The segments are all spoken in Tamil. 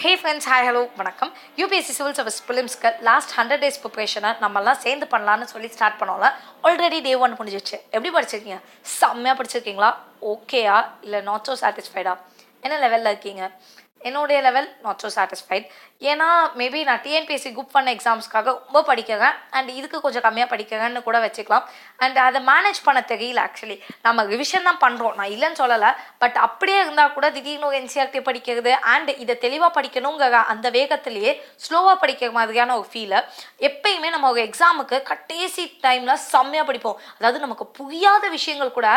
Hey friends, hi, hello, வணக்கம். UPSC Prelims last 100 days preparation நம்மலாம் சேர்ந்து பண்ணலாம்னு சொல்லி ஸ்டார்ட் பண்ணோம்ல. ஆல்ரெடி டே 1 முடிஞ்சிருச்சு. எப்படி படிச்சிருக்கீங்க? செம்மையா படிச்சிருக்கீங்களா? ஓகேயா இல்ல நாட் சோ சாட்டிஸ்ஃபைடா? என்ன லெவல்ல இருக்கீங்க? என்னுடைய லெவல் நாட் ஸோ சாட்டிஸ்ஃபைட். ஏன்னா மேபி நான் டிஎன்பிஎஸ்சி குரூப் பண்ண எக்ஸாம்ஸ்க்காக ரொம்ப படிக்கிறேன் அண்ட் இதுக்கு கொஞ்சம் கம்மியாக படிக்கிறேன்னு கூட வச்சுக்கலாம். அண்ட் அதை மேனேஜ் பண்ண தெரியல. ஆக்சுவலி நம்ம ரிவிஷன் தான் பண்ணுறோம், நான் இல்லைன்னு சொல்லலை. பட் அப்படியே இருந்தால் கூட திடீர்னு ஒரு என்சிஆர்டி படிக்கிறது அண்ட் இதை தெளிவாக படிக்கணுங்கிற அந்த வேகத்திலேயே ஸ்லோவாக படிக்கிற மாதிரியான ஒரு ஃபீலை எப்பயுமே நம்ம ஒரு எக்ஸாமுக்கு கடைசி டைமில் செம்மையாக படிப்போம். அதாவது நமக்கு புரியாத விஷயங்கள் கூட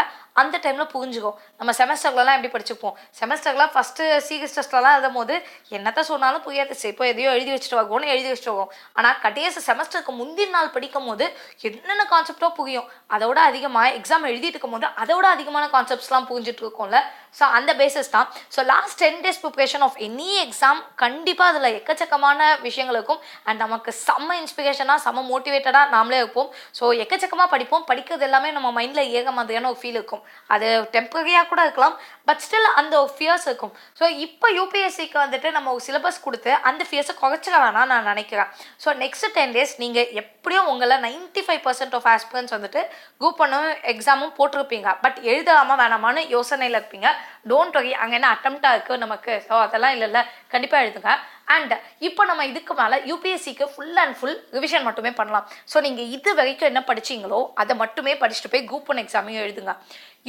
அந்த டைமில் புரிஞ்சுக்கும். நம்ம செமஸ்டர்லலாம் எப்படி படிச்சுப்போம், செமஸ்டர்லாம் ஃபஸ்ட்டு சீரியஸ் டெஸ்ட்லலாம் எழுதும் போது என்னத்த சொன்னாலும் புரியாது, இப்போ எதையோ எழுதி வச்சுட்டு வாங்கன்னு எழுதி வச்சுட்டு வாங்க. ஆனால் கடைசி செமஸ்டருக்கு முந்தின நாள் படிக்கும் போது என்னென்ன கான்செப்டோ புரியும். அதோட அதிகமாக எக்ஸாம் எழுதிட்டு இருக்கும் போது அதோட அதிகமான கான்செப்ட்ஸ்லாம் புரிஞ்சுட்டு இருக்கோம்ல. ஸோ அந்த பேசிஸ் தான். So last 10 days preparation of any exam கண்டிப்பாக அதில் எக்கச்சக்கமான விஷயங்கள் இருக்கும். அண்ட் நமக்கு செம்ம இன்ஸ்பிரேஷனாக செம்ம மோட்டிவேட்டடாக நாமளே இருப்போம். ஸோ எக்கச்சக்கமாக படிப்போம். படிக்கிறது எல்லாமே நம்ம மைண்டில் ஏக மாதிரியான ஒரு ஃபீல் இருக்கும். அது டெம்பரரியாக கூட இருக்கலாம், பட் ஸ்டில் அந்த ஒரு ஃபியர்ஸ் இருக்கும். ஸோ இப்போ யூபிஎஸ்சிக்கு வந்துட்டு நம்ம ஒரு சிலபஸ் கொடுத்து அந்த ஃபியர்ஸை குறைச்சிக்க வேணாம் நான் நினைக்கிறேன். ஸோ நெக்ஸ்ட் 10 days நீங்கள் எப்படியும் உங்களை 95% ஆஃப் ஆஸ்பிரன்ஸ் வந்துட்டு குரூப் பண்ண எக்ஸாமும் போட்டிருப்பீங்க. பட் எழுதாமல் வேணாமான்னு யோசனையில் இருப்பீங்க. டோன்ட் வரி, அங்கே என்ன அட்டம்ப்டாக இருக்குது நமக்கு, ஸோ அதெல்லாம் இல்லைல்ல, கண்டிப்பாக எழுதுங்க. அண்ட் இப்போ நம்ம இதுக்கு மேலே யூபிஎஸ்சிக்கு ஃபுல் அண்ட் ஃபுல் ரிவிஷன் மட்டுமே பண்ணலாம். ஸோ நீங்கள் இது வரைக்கும் என்ன படிச்சிங்களோ அதை மட்டுமே படிச்சுட்டு போய் குரூப் 1 எக்ஸாமையும் எழுதுங்க.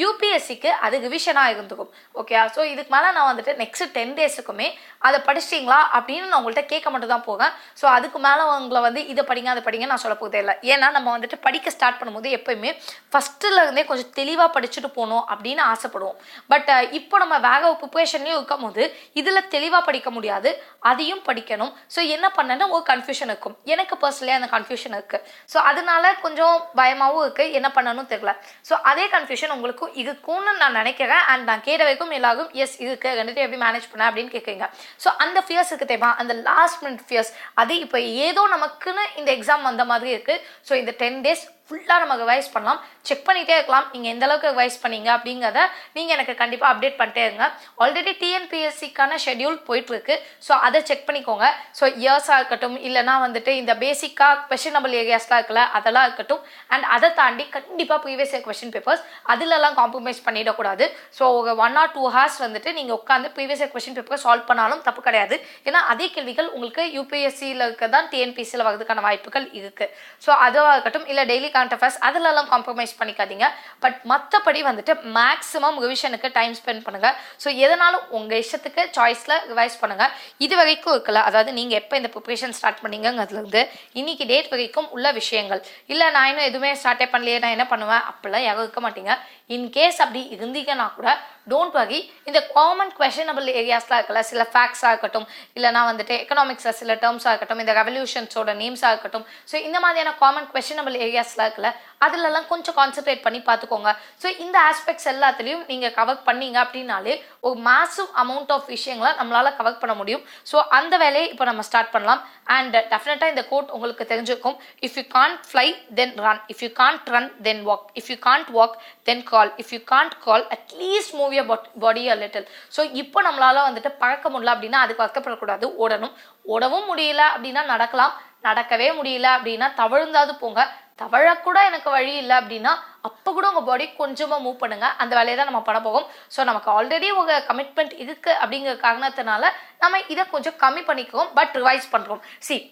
யூபிஎஸ்சிக்கு அது ரிவிஷனாக இருந்துக்கும். ஓகே, ஸோ இதுக்கு மேலே நான் வந்துட்டு நெக்ஸ்ட் 10 daysக்குமே அதை படிச்சிட்டிங்களா அப்படின்னு நான் உங்கள்கிட்ட கேட்க மட்டும் தான் போவேன். ஸோ அதுக்கு மேலே உங்களை வந்து இதை படிங்க அதை படிங்க நான் சொல்ல போதே இல்லை. ஏன்னா நம்ம வந்துட்டு படிக்க ஸ்டார்ட் பண்ணும்போது எப்போயுமே ஃபஸ்ட்டுலேருந்தே கொஞ்சம் தெளிவாக படிச்சுட்டு போகணும் அப்படின்னு ஆசைப்படுவோம். பட் இப்போ நம்ம வேக ப்ரிப்ரேஷன்லேயும் இருக்கும் போது இதில் தெளிவாக படிக்க முடியாது, அதையும் படிக்கணும். ஸோ என்ன பண்ணேன்னா ஒரு கன்ஃபியூஷன் இருக்கும். எனக்கு பர்சனலி அந்த கன்ஃபியூஷன் இருக்குது. ஸோ அதனால கொஞ்சம் பயமாகவும் இருக்குது, என்ன பண்ணணும்னு தெரியல. ஸோ அதே கன்ஃபியூஷன் உங்களுக்கு இருக்கும்னு நான் நினைக்கிறேன். அண்ட் நான் கேட்ட வரைக்கும் எல்லாரும் எஸ் இருக்கு, ரெண்டுத்தையும் எப்படி மேனேஜ் பண்ண அப்படின்னு கேட்குறீங்க. ஸோ அந்த ஃபியர்ஸ் இருக்கு தெரியுமா, அந்த லாஸ்ட் மினிட் ஃபியர்ஸ், அது இப்போ ஏதோ நமக்குன்னு இந்த எக்ஸாம் வந்த மாதிரி இருக்குது. ஸோ இந்த 10 days ஃபுல்லாக நம்ம ரிவைஸ் பண்ணலாம். செக் பண்ணிகிட்டே இருக்கலாம் நீங்கள் எந்த அளவுக்கு ரிவைஸ் பண்ணீங்க அப்படிங்கிறத நீங்கள் எனக்கு கண்டிப்பாக அப்டேட் பண்ணிட்டே இருங்க. ஆல்ரெடி டிஎன்பிஎஸ்சிக்கான ஷெட்யூல் போயிட்டுருக்கு. ஸோ அதை செக் பண்ணிக்கோங்க. ஸோ இயர்ஸாக இருக்கட்டும், இல்லைனா வந்துட்டு இந்த பேசிக்காக கொஸ்டினபிள் ஏரியாஸ்லாம் இருக்குல்ல அதெல்லாம் இருக்கட்டும். அண்ட் அதை தாண்டி கண்டிப்பாக ப்ரீவியஸ் இயர் கொஸ்டின் பேப்பர்ஸ் அதிலெல்லாம் காம்ப்ரமைஸ் பண்ணிடக்கூடாது. ஸோ ஒரு 1 or 2 hours வந்துட்டு நீங்கள் உட்காந்து previous year question paper solve பண்ணாலும் தப்பு கிடையாது. ஏன்னா அதே கேள்விகள் உங்களுக்கு யூபிஎஸ்சியில் இருக்க தான் டிஎன்பிஎஸ்சியில் வரதுக்கான வாய்ப்புகள் இருக்குது. ஸோ அதுவாக இருக்கட்டும், இல்லை டெய்லி கரண்ட் அஃபேர்ஸ் அதிலெல்லாம் காம்ப்ரமைஸ் பண்ணிக்காதீங்க. பட் மற்றபடி வந்துட்டு மேக்ஸிமம் ரிவிஷனுக்கு டைம் ஸ்பெண்ட் பண்ணுங்கள். ஸோ எதனாலும் உங்கள் இஷ்டத்துக்கு சாய்ஸில் ரிவைஸ் பண்ணுங்கள். இது வரைக்கும் இருக்குல்ல, அதாவது நீங்கள் எப்போ இந்த ப்ரிப்ரேஷன் ஸ்டார்ட் பண்ணீங்கிறதுலேருந்து இன்னைக்கு டேட் வரைக்கும் உள்ள விஷயங்கள், இல்லை நான் இன்னும் எதுவுமே ஸ்டார்ட்டே பண்ணலையே நான் என்ன பண்ணுவேன் அப்படிலாம் யாரும் இருக்க மாட்டீங்க. இன்கேஸ் அப்படி இருந்தீங்கன்னா கூட டோன்ட் வரி, இந்த காமன் கொஸ்டினபிள் ஏரியாஸ்லாம் இருக்கல, சில ஃபேக்ட்ஸாக இருக்கட்டும், இல்லைனா வந்துட்டு எக்கனாமிக்ஸில் சில டேர்ம்ஸாக இருக்கட்டும், இந்த ரெவல்யூஷன்ஸோட நேம்ஸாக இருக்கட்டும். ஸோ இந்த மாதிரியான காமன் கொஸ்டினபிள் ஏரியாஸ்லாம் இருக்குல்ல அதிலெல்லாம் கொஞ்சம் கான்சென்ட்ரேட் பண்ணி பார்த்துக்கோங்க. ஸோ இந்த ஆஸ்பெக்ட்ஸ் எல்லாத்துலேயும் நீங்கள் கவர் பண்ணீங்க அப்படின்னாலே ஒரு மேசிவ் அமௌண்ட் ஆஃப் விஷயங்களை நம்மளால் கவர் பண்ண முடியும். ஸோ அந்த வேலையை இப்போ நம்ம ஸ்டார்ட் பண்ணலாம். அண்ட் டெஃபினட்டாக இந்த கோட் உங்களுக்கு தெரிஞ்சிருக்கும். If you can't fly then run, if you can't run then walk, if you can't walk then call, if you can't call at least move your body a little. So இப்போ நம்மளால வந்துட்டு பழக்க முடியல அப்படின்னா அதுக்கு வருத்தப்படக்கூடாது, ஓடணும். ஓடவும் முடியல அப்படின்னா நடக்கலாம், நடக்கவே முடியல அப்படின்னா தவழ்ந்தாது போங்க. தவழக்கூட எனக்கு வழி இல்லை அப்படின்னா அப்போ கூட உங்கள் பாடி கொஞ்சமாக மூவ் பண்ணுங்க. அந்த வேலையை தான் நம்ம பண்ண போகும். ஸோ நமக்கு ஆல்ரெடி உங்கள் கமிட்மெண்ட் இருக்குது அப்படிங்கிற காரணத்தினால நம்ம இதை கொஞ்சம் கம்மி பண்ணிக்குவோம், பட் ரிவைஸ் பண்ணுறோம்.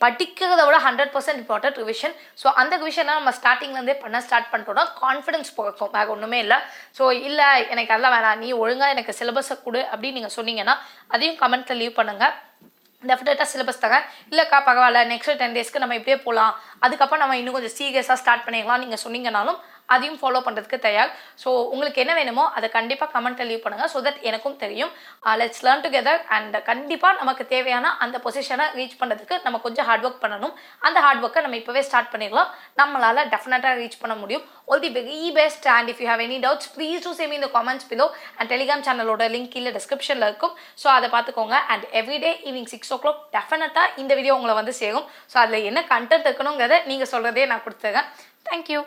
படிக்கிறத விட 100% இம்பார்ட்டன்ட் ரிவிஷன். ஸோ அந்த ரிவிஷனை நம்ம ஸ்டார்டிங்லேருந்தே பண்ண ஸ்டார்ட் பண்ணிட்டோம்னா கான்ஃபிடன்ஸ் போகும், வேறு ஒன்றுமே இல்லை. ஸோ இல்லை எனக்கு அதெல்லாம் வேணாம், நீ ஒழுங்காக எனக்கு சிலபஸை கொடு அப்படின்னு நீங்கள் சொன்னீங்கன்னா அதையும் கமெண்ட்டில் லீவ் பண்ணுங்கள். டெஃபினட்டாக சிலபஸ் தங்க இல்லைக்கா பரவாயில்ல நெக்ஸ்ட் 10 daysக்கு நம்ம இப்படியே போகலாம், அதுக்கப்புறம் நம்ம இன்னும் கொஞ்சம் சீரியஸாக ஸ்டார்ட் பண்ணிக்கலாம் நீங்கள் சொன்னீங்கனாலும் அதையும் ஃபாலோ பண்ணுறதுக்கு தயார். ஸோ உங்களுக்கு என்ன வேணுமோ அதை கண்டிப்பாக கமெண்ட்டில் லீவ் பண்ணுங்கள். ஸோ தட் எனக்கும் தெரியும். Let's learn together. அண்ட் கண்டிப்பாக நமக்கு தேவையான அந்த பொசிஷனை ரீச் பண்ணுறதுக்கு நம்ம கொஞ்சம் ஹார்ட் ஒர்க் பண்ணணும். அந்த ஹார்ட் ஒர்க்கை நம்ம இப்போவே ஸ்டார்ட் பண்ணிடலாம். நம்மளால் டெஃபினட்டாக ரீச் பண்ண முடியும். All the very best. And if you have any doubts please do same in the comments below. And Telegram சேனலோட லிங்க் கீழே டிஸ்கிரிப்ஷனில் இருக்கும். ஸோ அதை பார்த்துக்கோங்க. அண்ட் எவ்ரிடே ஈவினிங் 6 o'clock டெஃபினட்டாக இந்த வீடியோ உங்களை வந்து சேரும். ஸோ அதில் என்ன கண்டென்ட் இருக்கணுங்கிறத நீங்கள் சொல்கிறதே நான் கொடுத்துருக்கேன். தேங்க்யூ.